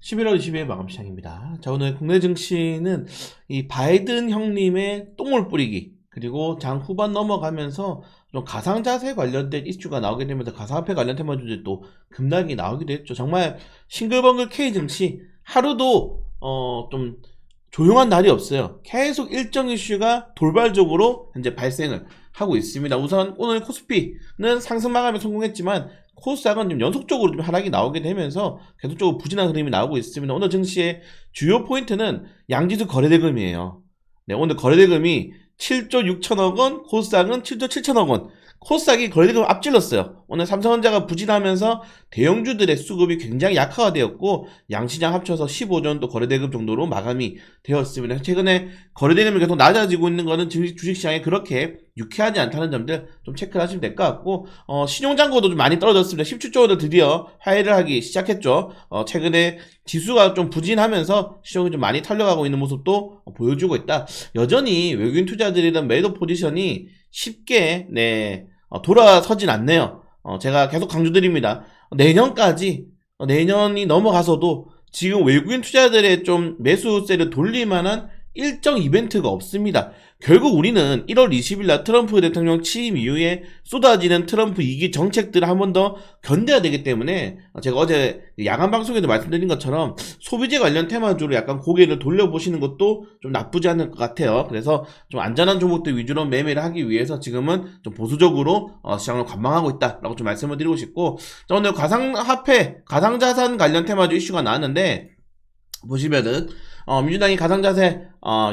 11월 20일 마감 시장입니다. 자, 오늘 국내 증시는 이 바이든 형님의 똥을 뿌리기, 그리고 장 후반 넘어가면서 좀 가상자세 관련된 이슈가 나오게 되면서 가상화폐 관련 테마주들이 또 급락이 나오기도 했죠. 정말 싱글벙글 K 증시 하루도 좀 조용한 날이 없어요. 계속 일정 이슈가 돌발적으로 현재 발생을 하고 있습니다. 우선 오늘 코스피는 상승 마감에 성공했지만 코스닥은 좀 연속적으로 좀 하락이 나오게 되면서 계속적으로 부진한 흐름이 나오고 있습니다. 오늘 증시의 주요 포인트는 양지수 거래대금이에요. 네, 오늘 거래대금이 7조 6천억 원, 코스닥은 7조 7천억 원. 코스닥이 거래대금을 앞질렀어요. 오늘 삼성전자가 부진하면서 대형주들의 수급이 굉장히 약화가 되었고 양시장 합쳐서 15조 원 또 거래대금 정도로 마감이 되었습니다. 최근에 거래대금이 계속 낮아지고 있는 거는 주식시장에 그렇게 유쾌하지 않다는 점들 좀 체크를 하시면 될 것 같고, 신용잔고도 좀 많이 떨어졌습니다. 17조 원을 드디어 화해를 하기 시작했죠. 최근에 지수가 좀 부진하면서 시장이 좀 많이 털려가고 있는 모습도 보여주고 있다. 여전히 외국인 투자들이란 매도 포지션이 쉽게 돌아서진 않네요. 제가 계속 강조드립니다. 내년이 넘어가서도 지금 외국인 투자들의 좀 매수세를 돌릴 만한 일정 이벤트가 없습니다. 결국 우리는 1월 20일 날 트럼프 대통령 취임 이후에 쏟아지는 트럼프 2기 정책들을 한 번 더 견뎌야 되기 때문에, 제가 어제 야간 방송에도 말씀드린 것처럼 소비재 관련 테마주로 약간 고개를 돌려보시는 것도 좀 나쁘지 않을 것 같아요. 그래서 좀 안전한 종목들 위주로 매매를 하기 위해서 지금은 좀 보수적으로 시장을 관망하고 있다라고 좀 말씀을 드리고 싶고, 자, 오늘 가상화폐, 가상자산 관련 테마주 이슈가 나왔는데 보시면은 민주당이 가상자세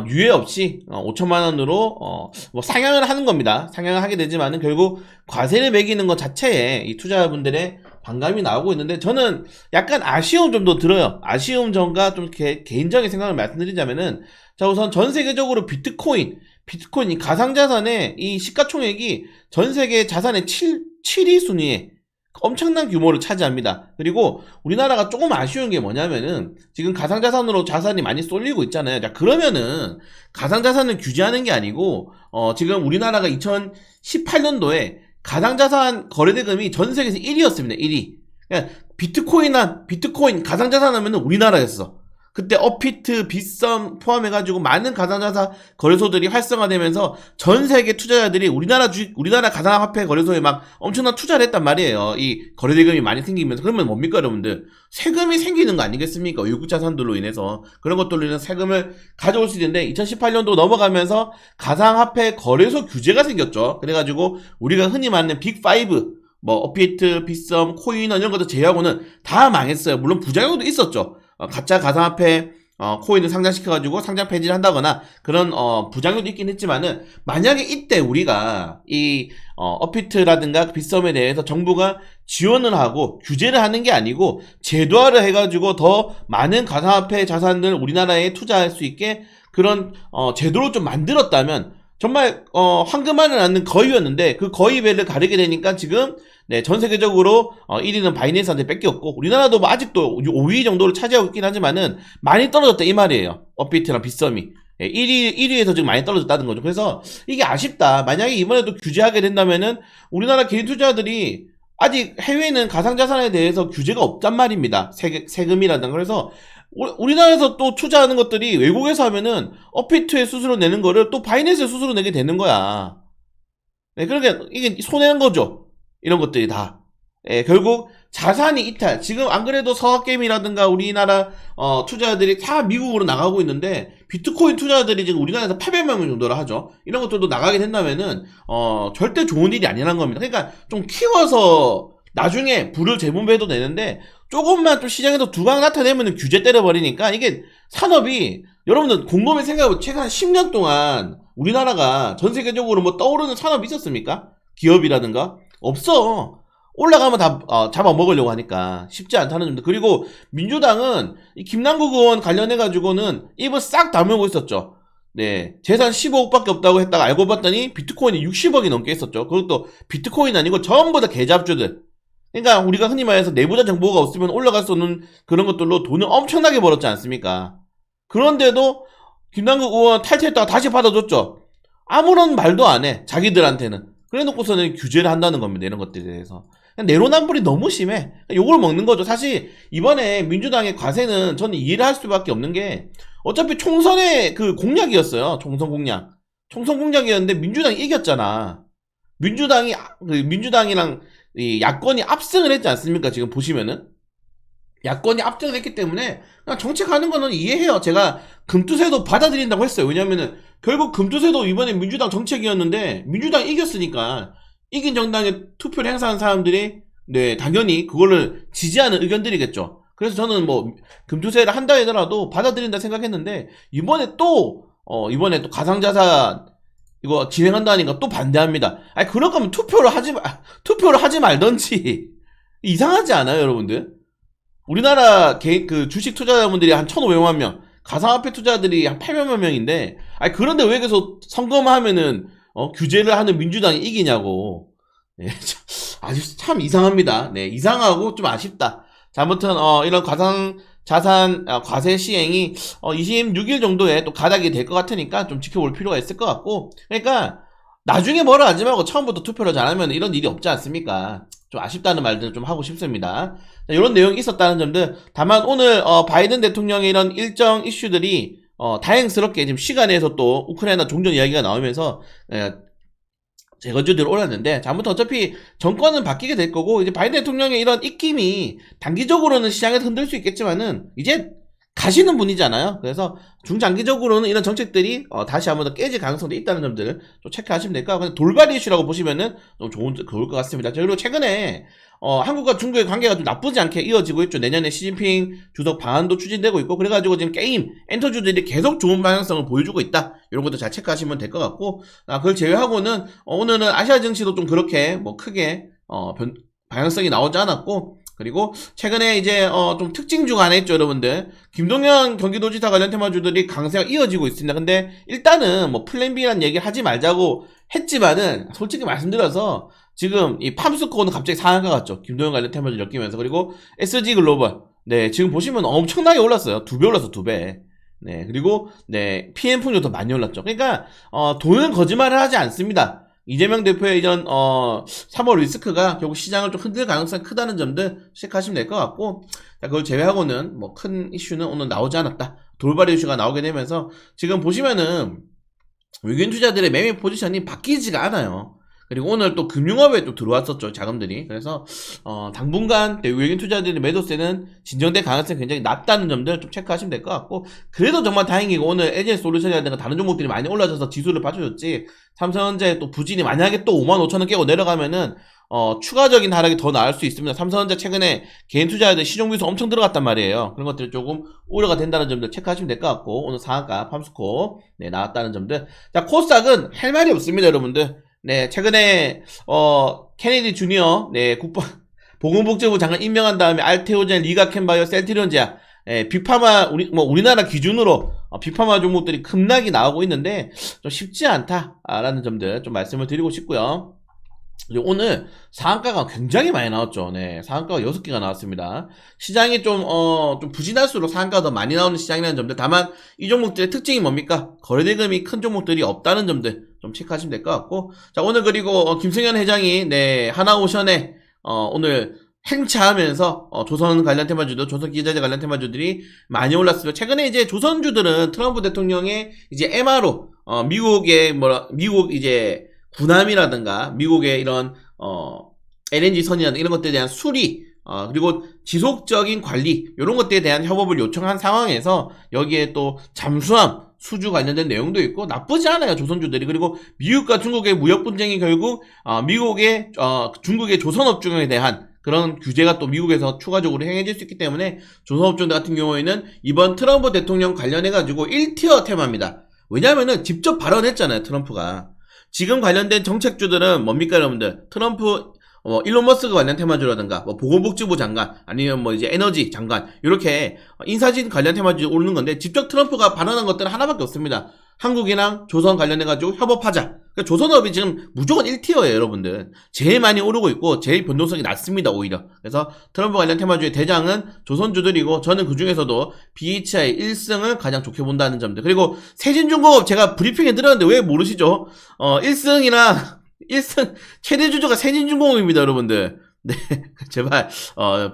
유예 없이 5천만 원으로 뭐 상향을 하는 겁니다. 상향을 하게 되지만은 결국 과세를 매기는 것 자체에 이 투자자분들의 반감이 나오고 있는데, 저는 약간 아쉬운 점도 들어요. 아쉬운 점과 좀 개인적인 생각을 말씀드리자면은, 자, 우선 전 세계적으로 비트코인 이 가상자산의 이 시가총액이 전 세계 자산의 7위 순위에 엄청난 규모를 차지합니다. 그리고 우리나라가 조금 아쉬운 게 뭐냐면은 지금 가상자산으로 자산이 많이 쏠리고 있잖아요. 자, 그러면은 가상자산을 규제하는 게 아니고 지금 우리나라가 2018년도에 가상자산 거래대금이 전 세계에서 1위였습니다. 1위. 그러니까 비트코인 가상자산 하면은 우리나라였어. 그때 업비트, 빗썸 포함해가지고 많은 가상자산 거래소들이 활성화되면서 전 세계 투자자들이 우리나라 가상화폐 거래소에 막 엄청난 투자를 했단 말이에요. 이 거래대금이 많이 생기면서. 그러면 뭡니까, 여러분들? 세금이 생기는 거 아니겠습니까? 외국 자산들로 인해서. 그런 것들로 인해서 세금을 가져올 수 있는데, 2018년도 넘어가면서 가상화폐 거래소 규제가 생겼죠. 그래가지고 우리가 흔히 말하는 빅5, 뭐 업비트, 빗썸, 코인원 이런 것도 제외하고는 다 망했어요. 물론 부작용도 있었죠. 가짜 가상화폐 코인을 상장시켜가지고 상장 폐지를 한다거나 그런 부작용도 있긴 했지만은, 만약에 이때 우리가 이 업비트라든가 빗썸에 대해서 정부가 지원을 하고 규제를 하는 게 아니고 제도화를 해가지고 더 많은 가상화폐 자산들 우리나라에 투자할 수 있게 그런 제도를 좀 만들었다면 정말 황금알을 낳는 거위였는데, 그 거위배를 가르게 되니까 지금 전 세계적으로 1위는 바이낸스한테 뺏겼고, 우리나라도 뭐 아직도 5위 정도를 차지하고 있긴 하지만은 많이 떨어졌다 이 말이에요. 업비트랑 빗썸이 1위에서 지금 많이 떨어졌다는 거죠. 그래서 이게 아쉽다. 만약에 이번에도 규제하게 된다면은 우리나라 개인 투자자들이, 아직 해외는 가상자산에 대해서 규제가 없단 말입니다. 세금이라든가. 그래서 우리나라에서 또 투자하는 것들이 외국에서 하면은 업비트에 수수료 내는 거를 또 바이낸스에 수수료 내게 되는 거야. 그러니까 이게 손해는 거죠. 이런 것들이 다. 결국 자산이 이탈. 지금 안 그래도 서학게임이라든가 우리나라 투자자들이 다 미국으로 나가고 있는데, 비트코인 투자자들이 지금 우리나라에서 800만 명 정도를 하죠. 이런 것들도 나가게 된다면은 절대 좋은 일이 아니라는 겁니다. 그러니까 좀 키워서 나중에 부를 재분배해도 되는데, 조금만 좀 시장에서 두각 나타내면 규제 때려버리니까, 이게 산업이, 여러분들 곰곰이 생각해보면 최근 한 10년 동안 우리나라가 전 세계적으로 뭐 떠오르는 산업이 있었습니까? 기업이라든가? 없어. 올라가면 다 잡아먹으려고 하니까 쉽지 않다는 점도. 그리고 민주당은 이 김남국 의원 관련해가지고는 입을 싹 다물고 있었죠. 재산 15억밖에 없다고 했다가 알고 봤더니 비트코인이 60억이 넘게 있었죠. 그것도 비트코인 아니고 전부 다 계좌주들. 그러니까 우리가 흔히 말해서 내부자 정보가 없으면 올라갈 수 없는 그런 것들로 돈을 엄청나게 벌었지 않습니까? 그런데도 김남국 의원 탈퇴했다가 다시 받아줬죠. 아무런 말도 안 해, 자기들한테는. 그래 놓고서는 규제를 한다는 겁니다. 이런 것들에 대해서. 내로남불이 너무 심해. 요걸 먹는 거죠. 사실 이번에 민주당의 과세는 저는 이해를 할 수밖에 없는 게 어차피 총선의 그 공약이었어요. 총선 공약. 총선 공약이었는데 민주당이 이겼잖아. 민주당이랑 이 야권이 압승을 했지 않습니까? 지금 보시면은. 야권이 압승을 했기 때문에 그냥 정책하는 거는 이해해요. 제가 금투세도 받아들인다고 했어요. 왜냐면은 결국 금투세도 이번에 민주당 정책이었는데 민주당이 이겼으니까 이긴 정당에 투표를 행사한 사람들이 네 당연히 그거를 지지하는 의견들이겠죠. 그래서 저는 뭐 금투세를 한다 하더라도 받아들인다 생각했는데 이번에 또 가상자산 이거 진행한다니까 또 반대합니다. 아니 그럴 거면 투표를 하지 말던지 이상하지 않아요, 여러분들? 우리나라 그 주식 투자자분들이 한 1,500만 명, 가상화폐 투자들이 한 800만 명인데, 아니 그런데 왜 계속 선거만 하면은 규제를 하는 민주당이 이기냐고. 네, 아주 참 이상합니다. 네, 이상하고 좀 아쉽다. 자, 아무튼 이런 가상자산 과세 시행이 26일 정도에 또 가닥이 될 것 같으니까 좀 지켜볼 필요가 있을 것 같고, 그러니까 나중에 뭐라 하지 말고 처음부터 투표를 잘하면 이런 일이 없지 않습니까? 좀 아쉽다는 말들을 좀 하고 싶습니다. 자, 이런 내용이 있었다는 점들. 다만 오늘 바이든 대통령의 이런 일정 이슈들이 다행스럽게 지금 시간에서 또 우크라이나 종전 이야기가 나오면서 재건주들이 올랐는데, 자, 아무튼 어차피 정권은 바뀌게 될 거고 이제 바이든 대통령의 이런 입김이 단기적으로는 시장을 흔들 수 있겠지만은 이제 가시는 분이잖아요. 그래서 중장기적으로는 이런 정책들이 다시 한번 더 깨질 가능성도 있다는 점들을 좀 체크하시면 될 것 같고, 돌발 이슈라고 보시면은 좀 좋을 것 같습니다. 그리고 최근에 한국과 중국의 관계가 좀 나쁘지 않게 이어지고 있죠. 내년에 시진핑 주석 방한도 추진되고 있고, 그래가지고 지금 게임 엔터주들이 계속 좋은 방향성을 보여주고 있다. 이런 것도 잘 체크하시면 될 것 같고, 그걸 제외하고는 오늘은 아시아 증시도 좀 그렇게 뭐 크게 방향성이 나오지 않았고, 그리고 최근에 이제 좀 특징주가 하나 있죠, 여러분들. 김동연 경기도지사 관련 테마주들이 강세가 이어지고 있습니다. 근데 일단은 뭐 플랜 B라는 얘기 하지 말자고 했지만은 솔직히 말씀드려서 지금 이 팜스코어는 갑자기 상한가 갔죠. 김동연 관련 테마주를 엮이면서. 그리고 SG 글로벌, 네, 지금 보시면 엄청나게 올랐어요. 2배 올랐어, 2배. 네, 그리고 네, PM풍도 더 많이 올랐죠. 그러니까 돈은 거짓말을 하지 않습니다. 이재명 대표의 이런 3월 리스크가 결국 시장을 좀 흔들 가능성이 크다는 점들 체크하시면 될 것 같고, 자, 그걸 제외하고는 뭐 큰 이슈는 오늘 나오지 않았다. 돌발 이슈가 나오게 되면서 지금 보시면은 외국인 투자들의 매매 포지션이 바뀌지가 않아요. 그리고 오늘 또 금융업에 또 들어왔었죠, 자금들이. 그래서 당분간 외국인 투자들의 매도세는 진정될 가능성이 굉장히 낮다는 점들 좀 체크하시면 될 것 같고, 그래도 정말 다행이고 오늘 LG솔루션이라든가 다른 종목들이 많이 올라져서 지수를 받쳐줬지, 삼성전자의 또 부진이 만약에 또 55,000원 깨고 내려가면은 추가적인 하락이 더 나을 수 있습니다. 삼성전자 최근에 개인 투자자들 시종비수 엄청 들어갔단 말이에요. 그런 것들이 조금 우려가 된다는 점들 체크하시면 될 것 같고, 오늘 상한가 팜스코 네, 나왔다는 점들. 자, 코스닥은 할 말이 없습니다, 여러분들. 네, 최근에 케네디 주니어 네, 보건복지부 장관 임명한 다음에 알테오젠, 리가켄바이오, 셀트리온제약, 빅파마 우리나라 기준으로 빅파마 종목들이 급락이 나오고 있는데 좀 쉽지 않다라는 점들 좀 말씀을 드리고 싶고요. 오늘 상한가가 굉장히 많이 나왔죠. 네, 상한가가 6개가 나왔습니다. 시장이 좀 부진할수록 상한가가 더 많이 나오는 시장이라는 점들. 다만 이 종목들의 특징이 뭡니까? 거래대금이 큰 종목들이 없다는 점들 좀 체크하시면 될 것 같고, 자, 오늘 그리고 김승현 회장이 네, 하나오션에 오늘 행차하면서 조선 관련 테마주도, 조선 기자재 관련 테마주들이 많이 올랐습니다. 최근에 이제 조선주들은 트럼프 대통령의 이제 MRO 미국 이제 군함이라든가 미국의 이런 LNG 선이라든가 이런 것들에 대한 수리, 그리고 지속적인 관리, 이런 것들에 대한 협업을 요청한 상황에서 여기에 또 잠수함 수주 관련된 내용도 있고 나쁘지 않아요, 조선주들이. 그리고 미국과 중국의 무역 분쟁이 결국 중국의 조선업종에 대한 그런 규제가 또 미국에서 추가적으로 행해질 수 있기 때문에 조선업종들 같은 경우에는 이번 트럼프 대통령 관련해가지고 1티어 테마입니다. 왜냐면은 직접 발언했잖아요, 트럼프가. 지금 관련된 정책주들은 뭡니까, 여러분들? 트럼프, 일론 머스크 관련 테마주라든가, 보건복지부 장관, 아니면 이제 에너지 장관, 이렇게 인사진 관련 테마주 오르는 건데, 직접 트럼프가 발언한 것들은 하나밖에 없습니다. 한국이랑 조선 관련해가지고 협업하자. 그러니까 조선업이 지금 무조건 1티어예요, 여러분들. 제일 많이 오르고 있고, 제일 변동성이 낮습니다, 오히려. 그래서 트럼프 관련 테마주의 대장은 조선주들이고, 저는 그 중에서도 BHI 1승을 가장 좋게 본다는 점들. 그리고 세진중공업 제가 브리핑에 들었는데 왜 모르시죠? 1승 최대 주주가 세진중공업입니다, 여러분들. 네, 제발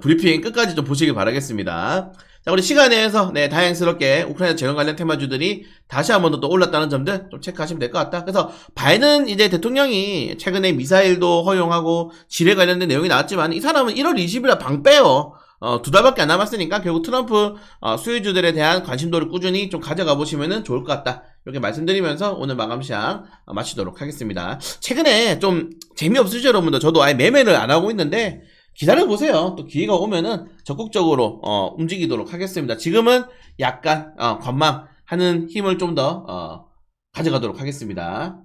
브리핑 끝까지 좀 보시길 바라겠습니다. 자, 우리 시간에 의해서 다행스럽게 우크라이나 재건 관련 테마주들이 다시 한 번 더 또 올랐다는 점들 좀 체크하시면 될 것 같다. 그래서 바이든 이제 대통령이 최근에 미사일도 허용하고 지뢰 관련된 내용이 나왔지만 이 사람은 1월 20일에 방 빼요. 2달밖에 안 남았으니까 결국 트럼프 수혜주들에 대한 관심도를 꾸준히 좀 가져가 보시면 좋을 것 같다. 이렇게 말씀드리면서 오늘 마감 시장 마치도록 하겠습니다. 최근에 좀 재미없으시죠, 여러분들? 저도 아예 매매를 안 하고 있는데 기다려보세요. 또 기회가 오면은 적극적으로 움직이도록 하겠습니다. 지금은 약간 관망하는 힘을 좀 더 가져가도록 하겠습니다.